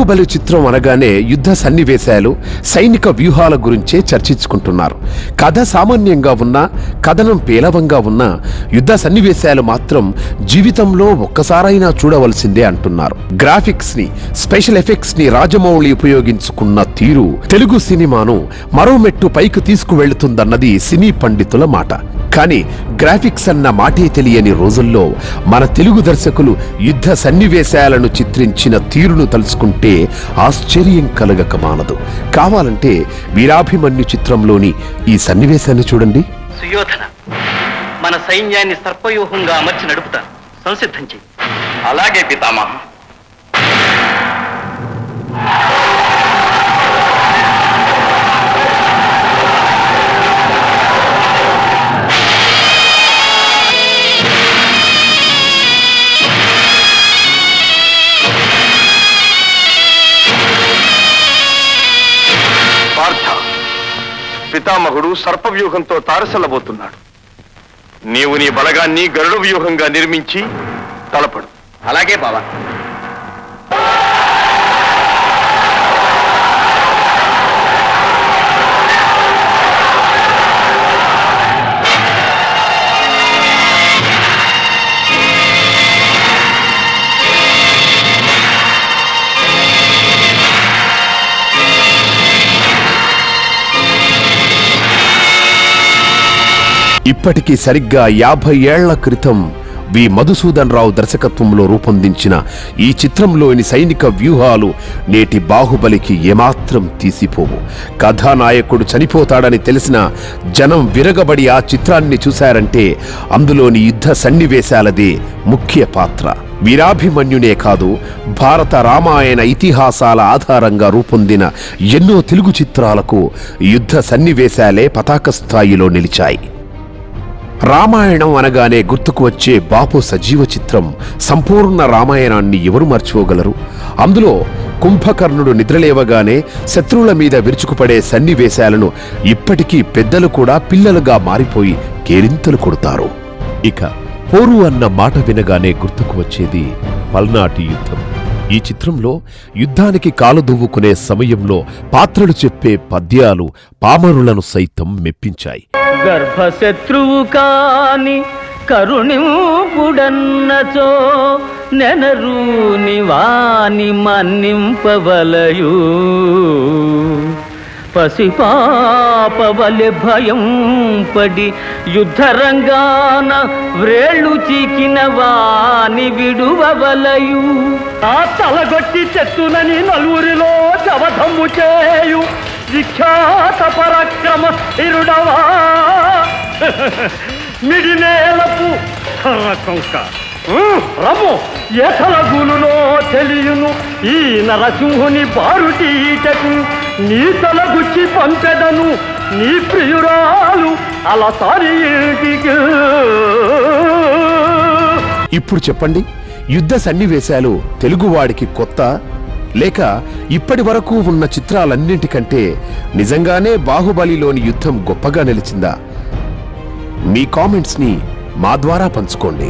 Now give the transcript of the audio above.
బాహుబలి చిత్రం అనగానే యుద్ధ సన్నివేశాలు, సైనిక వ్యూహాల గురించే చర్చించుకుంటున్నారు. కథ సామాన్యంగా ఉన్నా, కథనం పేలవంగా ఉన్నా, యుద్ధ సన్నివేశాలు మాత్రం జీవితంలో ఒక్కసారైనా చూడవలసిందే అంటున్నారు. గ్రాఫిక్స్ ని, స్పెషల్ ఎఫెక్ట్స్ ని రాజమౌళి ఉపయోగించుకున్న తీరు తెలుగు సినిమాను మరో మెట్టు పైకి తీసుకువెళ్తుందన్నది సినీ పండితుల మాట. కానీ గ్రాఫిక్స్ అన్న మాటే తెలియని రోజుల్లో మన తెలుగు దర్శకులు యుద్ధ సన్నివేశాలను చిత్రించిన తీరును తలుచుకుంటే ఆశ్చర్యం కలగక మానదు. కావాలంటే వీరాభిమన్యు చిత్రంలోని ఈ సన్నివేశాన్ని చూడండి. సుయోధన, మన సైన్యాన్ని సర్పవ్యూహంగా అమర్చి నడుపుతాను, సంసిద్ధం చెయ్యి. అలాగే పితామహ. పితామహుడు సర్పవ్యూహంతో తారసల్లబోతున్నాడు. నీవు నీ బలగాన్ని గరుడ వ్యూహంగా నిర్మించి తలపడు. అలాగే బావా. ఇప్పటికీ సరిగ్గా 50 ఏళ్ల క్రితం వి మధుసూదన్ రావు దర్శకత్వంలో రూపొందించిన ఈ చిత్రంలోని సైనిక వ్యూహాలు నేటి బాహుబలికి ఏమాత్రం తీసిపోవు. కథానాయకుడు చనిపోతాడని తెలిసిన జనం విరగబడి ఆ చిత్రాన్ని చూశారంటే అందులోని యుద్ధ సన్నివేశాలదే ముఖ్య పాత్ర. వీరాభిమన్యునే కాదు, భారత రామాయణ ఇతిహాసాల ఆధారంగా రూపొందిన ఎన్నో తెలుగు చిత్రాలకు యుద్ధ సన్నివేశాలే పతాక స్థాయిలో నిలిచాయి. రామాయణం అనగానే గుర్తుకు వచ్చే బాపు సజీవ చిత్రం సంపూర్ణ రామాయణాన్ని ఎవరు మర్చిపోగలరు? అందులో కుంభకర్ణుడు నిద్రలేవగానే శత్రువుల మీద విరుచుకుపడే సన్నివేశాలను ఇప్పటికీ పెద్దలు కూడా పిల్లలుగా మారిపోయి కేరింతలు కొడతారు. ఇక పోరు అన్న మాట వినగానే గుర్తుకు వచ్చేది పల్నాటి యుద్ధం. ఈ చిత్రంలో యుద్ధానికి కాలు దువ్వుకునే సమయంలో పాత్రలు చెప్పే పద్యాలు పామరులను సైతం మెప్పించాయి. గర్భశత్రువు కాని కరుణింపుడన్నచో నెనరూని వాని మన్నింపవలయు, పసిపాపవలె భయం పడి యుద్ధరంగాన వ్రేళ్లు చీకిన వాని విడువవలయు, ఆ తలగొట్టి చెత్తునని నలుగురిలో జవధమ్ము చేయు విఖ్యాత పరాక్రమ ఇరుడవా మిడినేలపు కర్రకొంక రము ఎసల గూలులో తెలియను ఈ నరసింహుని బారుటీటకు నీ తల గుచ్చి పంపెదను నీ ప్రియురాలు అలా సారి ఇంటికి. ఇప్పుడు చెప్పండి, యుద్ధ సన్నివేశాలు తెలుగువాడికి కొత్త, లేక ఇప్పటి వరకు ఉన్న చిత్రాలన్నింటికంటే నిజంగానే బాహుబలిలోని యుద్ధం గొప్పగా నిలిచిందా? మీ కామెంట్స్ ని మా ద్వారా పంచుకోండి.